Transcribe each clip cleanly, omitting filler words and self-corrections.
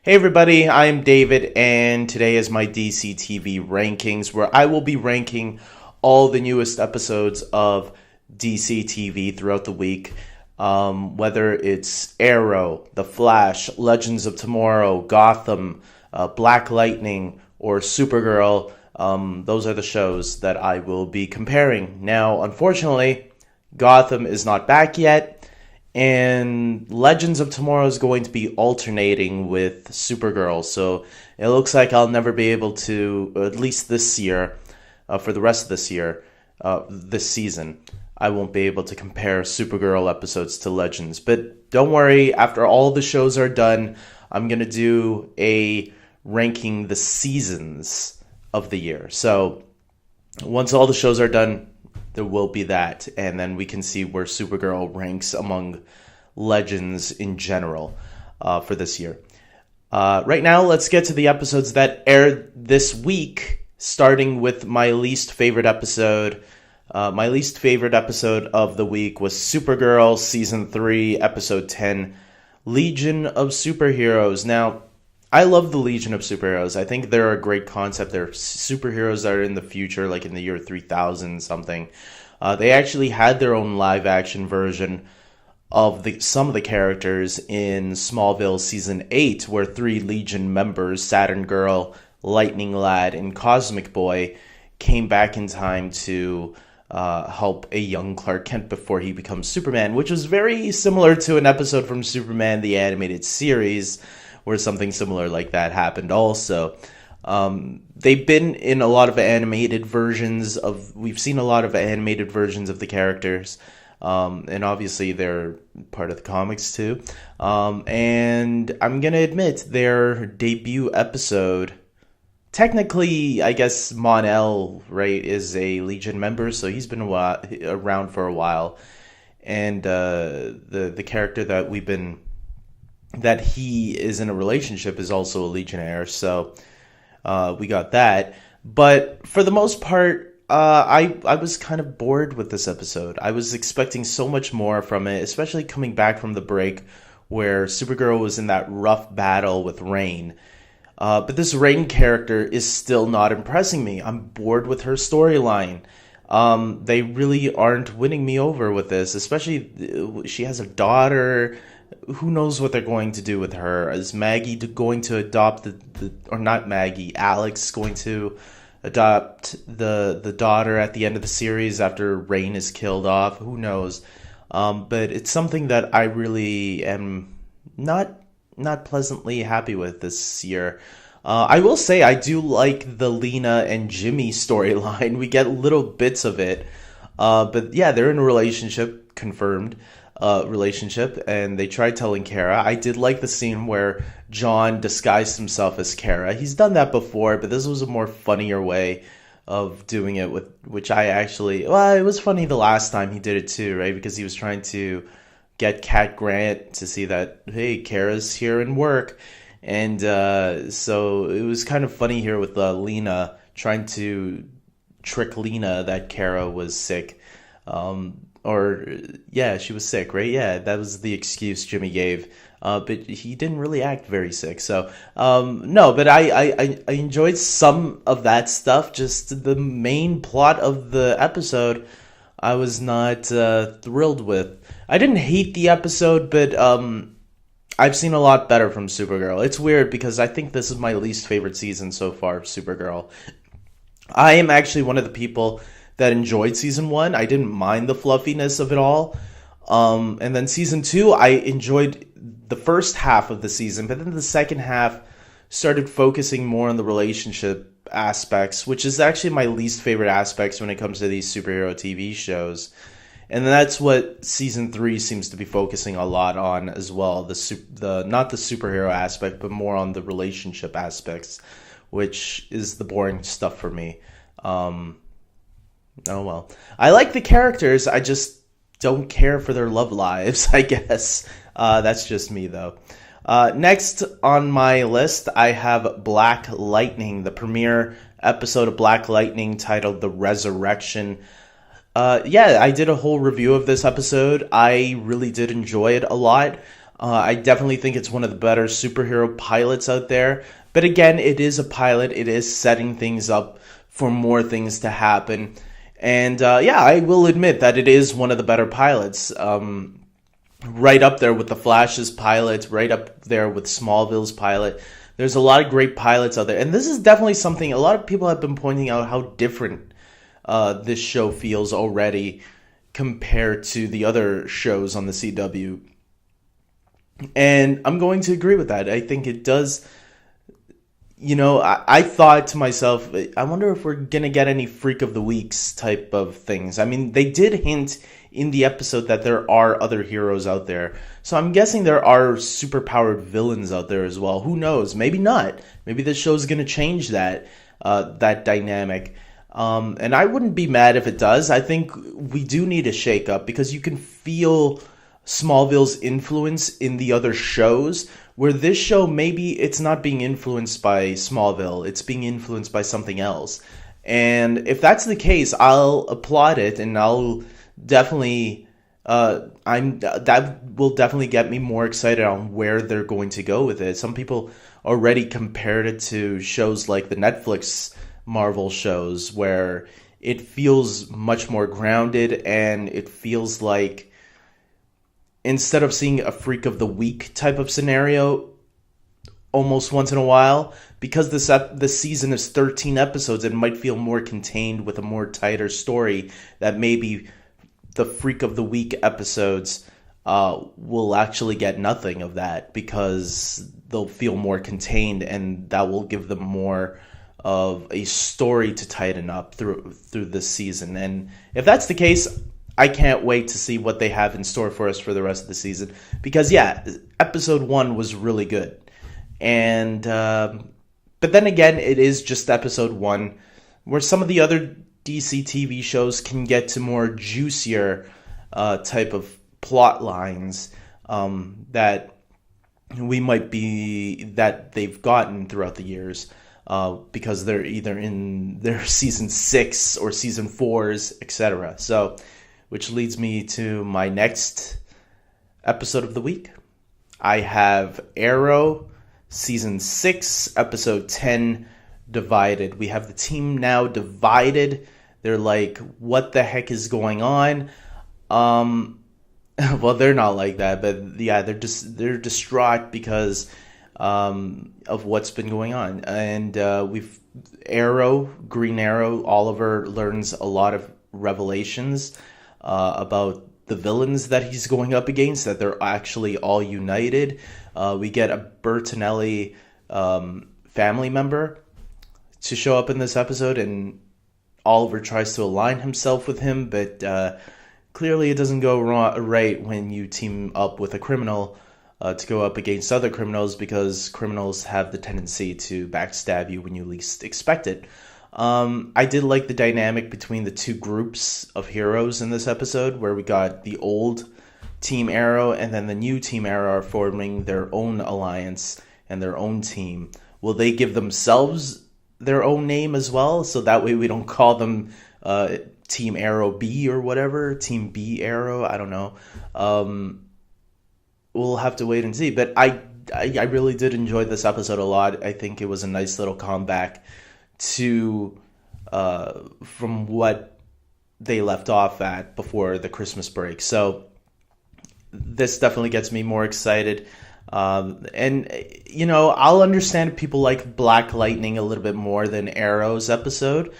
Hey everybody, I'm David, and today is my DCTV Rankings, where I will be ranking all the newest episodes of DCTV throughout the week. Whether it's Arrow, The Flash, Legends of Tomorrow, Gotham, Black Lightning, or Supergirl, those are the shows that I will be comparing. Now, unfortunately, Gotham is not back yet. And Legends of Tomorrow is going to be alternating with Supergirl, so it looks like I'll never be able to, at least this year, for the rest of this year, this season, I won't be able to compare Supergirl episodes to Legends. But don't worry, after all the shows are done, I'm going to do a ranking the seasons of the year. So once all the shows are done, there will be that, and then we can see where Supergirl ranks among Legends in general for this year. Right now, let's get to the episodes that aired this week, starting with my least favorite episode. My least favorite episode of the week was Supergirl Season 3, Episode 10, Legion of Superheroes. Now, I love the Legion of Superheroes. I think they're a great concept. They're superheroes that are in the future, like in the year 3000 something. They actually had their own live-action version of some of the characters in Smallville Season 8, where 3 Legion members, Saturn Girl, Lightning Lad, and Cosmic Boy, came back in time to help a young Clark Kent before he becomes Superman, which was very similar to an episode from Superman the Animated Series, where something similar like that happened also. They've been in a lot of animated versions of... We've seen a lot of animated versions of the characters, and obviously they're part of the comics too. And I'm gonna admit, their debut episode... Technically, I guess Mon-El, right, is a Legion member, so he's been around for a while. And the character that he is in a relationship is also a Legionnaire, so we got that. But for the most part, I was kind of bored with this episode. I was expecting so much more from it, especially coming back from the break where Supergirl was in that rough battle with Rain. But this Rain character is still not impressing me. I'm bored with her storyline. They really aren't winning me over with this, especially she has a daughter. Who knows what they're going to do with her? Is Maggie going to adopt or not Maggie, Alex going to adopt the daughter at the end of the series after Rain is killed off? Who knows? But it's something that I really am not pleasantly happy with this year. I will say I do like the Lena and Jimmy storyline. We get little bits of it. But yeah, they're in a relationship, confirmed relationship, and they tried telling Kara. I did like the scene where John disguised himself as Kara. He's done that before, but this was a more funnier way of doing it, with which I actually... Well, it was funny the last time he did it too, right? Because he was trying to get Cat Grant to see that, hey, Kara's here in work. And so it was kind of funny here with Lena trying to trick Lena that Kara was sick. Yeah, she was sick, right? Yeah, that was the excuse Jimmy gave. But he didn't really act very sick. So, no, but I enjoyed some of that stuff. Just the main plot of the episode, I was not thrilled with. I didn't hate the episode, but I've seen a lot better from Supergirl. It's weird because I think this is my least favorite season so far, Supergirl. I am actually one of the people that enjoyed Season 1. I didn't mind the fluffiness of it all. And then Season 2, I enjoyed the first half of the season, but then the second half started focusing more on the relationship aspects, which is actually my least favorite aspects when it comes to these superhero TV shows. And that's what Season 3 seems to be focusing a lot on as well. The not the superhero aspect, but more on the relationship aspects, which is the boring stuff for me. Oh well. I like the characters, I just don't care for their love lives, I guess. That's just me, though. Next on my list, I have Black Lightning, the premiere episode of Black Lightning titled The Resurrection. Yeah, I did a whole review of this episode. I really did enjoy it a lot. I definitely think it's one of the better superhero pilots out there. But again, it is a pilot. It is setting things up for more things to happen. And yeah, I will admit that it is one of the better pilots. Right up there with the Flash's pilot, right up there with Smallville's pilot. There's a lot of great pilots out there. And this is definitely something, a lot of people have been pointing out how different this show feels already compared to the other shows on the CW. And I'm going to agree with that. I think it does. I thought to myself, I wonder if we're going to get any Freak of the Weeks type of things. I mean, they did hint in the episode that there are other heroes out there. So I'm guessing there are superpowered villains out there as well. Who knows? Maybe not. Maybe this show's going to change that dynamic. And I wouldn't be mad if it does. I think we do need a shakeup because you can feel Smallville's influence in the other shows, where this show, maybe it's not being influenced by Smallville, it's being influenced by something else. And if that's the case, I'll applaud it, and I'll definitely that will definitely get me more excited on where they're going to go with it. Some people already compared it to shows like the Netflix Marvel shows, where it feels much more grounded, and it feels like instead of seeing a Freak of the Week type of scenario almost once in a while, because this season is 13 episodes, it might feel more contained with a more tighter story, that maybe the Freak of the Week episodes will actually get nothing of that because they'll feel more contained, and that will give them more of a story to tighten up through this season. And if that's the case, I can't wait to see what they have in store for us for the rest of the season. Because, yeah, episode 1 was really good. And, but then again, it is just episode 1, where some of the other DC TV shows can get to more juicier type of plot lines that they've gotten throughout the years. Because they're either in their season 6 or season 4s, etc. So, which leads me to my next episode of the week. I have Arrow, season 6, episode 10, Divided. We have the team now divided. They're like, what the heck is going on? Well, they're not like that, but yeah, they're distraught because of what's been going on. And Green Arrow, Oliver learns a lot of revelations about the villains that he's going up against, that they're actually all united. We get a Bertinelli family member to show up in this episode, and Oliver tries to align himself with him, but clearly it doesn't go right when you team up with a criminal to go up against other criminals, because criminals have the tendency to backstab you when you least expect it. I did like the dynamic between the two groups of heroes in this episode, where we got the old Team Arrow and then the new Team Arrow are forming their own alliance and their own team. Will they give themselves their own name as well, so that way we don't call them Team Arrow B or whatever, Team B Arrow? I don't know. We'll have to wait and see. But I really did enjoy this episode a lot. I think it was a nice little comeback to from what they left off at before the Christmas break. So this definitely gets me more excited. And, I'll understand if people like Black Lightning a little bit more than Arrow's episode.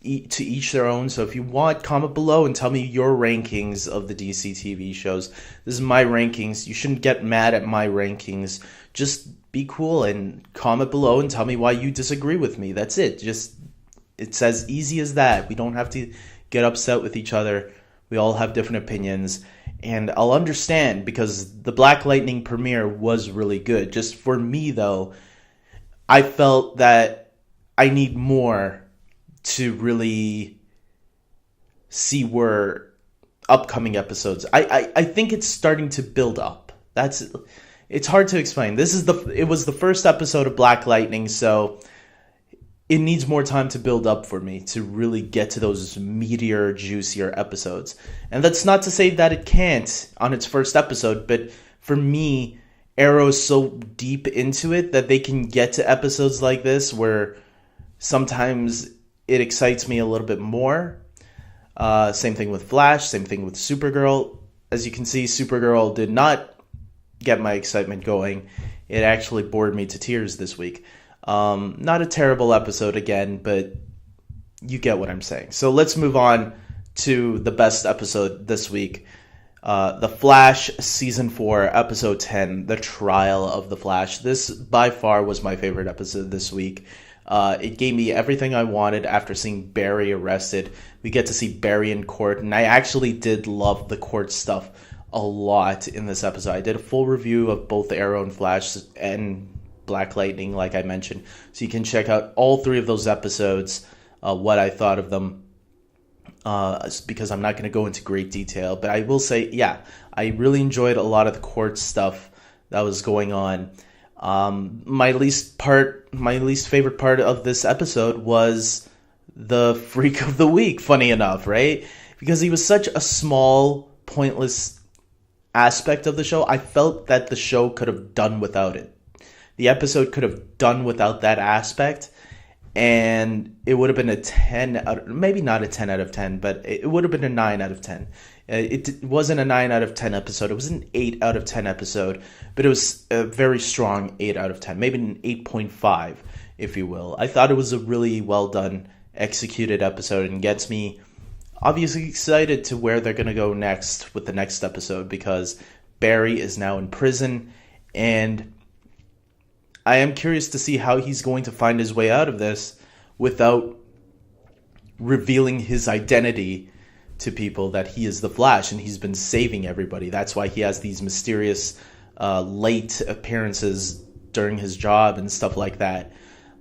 To each their own. So if you want, comment below and tell me your rankings of the DC TV shows. This is my rankings. You shouldn't get mad at my rankings. Just be cool and comment below and tell me why you disagree with me. That's it. It's as easy as that. We don't have to get upset with each other. We all have different opinions. And I'll understand, because the Black Lightning premiere was really good. Just for me, though, I felt that I need more to really see where upcoming episodes. I think it's starting to build up. It's hard to explain. It was the first episode of Black Lightning, so it needs more time to build up for me to really get to those meatier, juicier episodes. And that's not to say that it can't on its first episode, but for me, Arrow's so deep into it that they can get to episodes like this where sometimes it excites me a little bit more. Same thing with Flash, same thing with Supergirl. As you can see, Supergirl did not get my excitement going. It actually bored me to tears this week. Not a terrible episode again, but you get what I'm saying. So let's move on to the best episode this week. The Flash Season 4, Episode 10, The Trial of the Flash. This, by far, was my favorite episode this week. It gave me everything I wanted after seeing Barry arrested. We get to see Barry in court, and I actually did love the court stuff a lot in this episode. I did a full review of both Arrow and Flash and Black Lightning, like I mentioned. So you can check out all three of those episodes, what I thought of them. Because I'm not going to go into great detail, but I will say, yeah, I really enjoyed a lot of the court stuff that was going on. My least favorite part of this episode was the Freak of the Week, funny enough, right? Because he was such a small, pointless aspect of the show. I felt that the show could have done without it. The episode could have done without that aspect, and it would have been a 10 out, maybe not a 10 out of 10, but it would have been a 9 out of 10. It wasn't a 9 out of 10 episode. It was an 8 out of 10 episode, but it was a very strong 8 out of 10, maybe an 8.5, if you will. I thought it was a really well done, executed episode, and gets me obviously excited to where they're going to go next with the next episode, because Barry is now in prison, and I am curious to see how he's going to find his way out of this without revealing his identity to people, that he is the Flash and he's been saving everybody. That's why he has these mysterious late appearances during his job and stuff like that.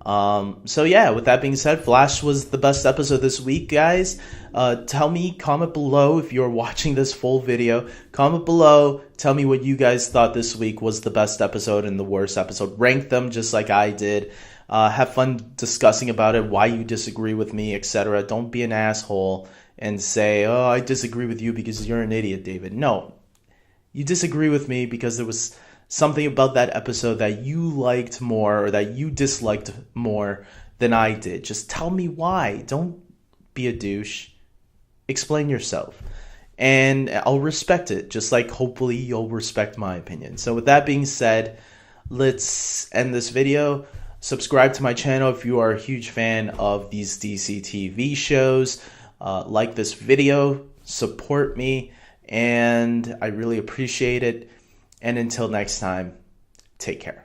So yeah, with that being said, Flash was the best episode this week, guys. Tell me, comment below if you're watching this full video. Comment below, tell me what you guys thought this week was the best episode and the worst episode. Rank them just like I did. Have fun discussing about it, why you disagree with me, etc. Don't be an asshole and say, oh, I disagree with you because you're an idiot, David. No, you disagree with me because there was something about that episode that you liked more or that you disliked more than I did. Just tell me why. Don't be a douche. Explain yourself. And I'll respect it, just like hopefully you'll respect my opinion. So with that being said, let's end this video. Subscribe to my channel if you are a huge fan of these DCTV shows. Like this video, support me, and I really appreciate it. And until next time, take care.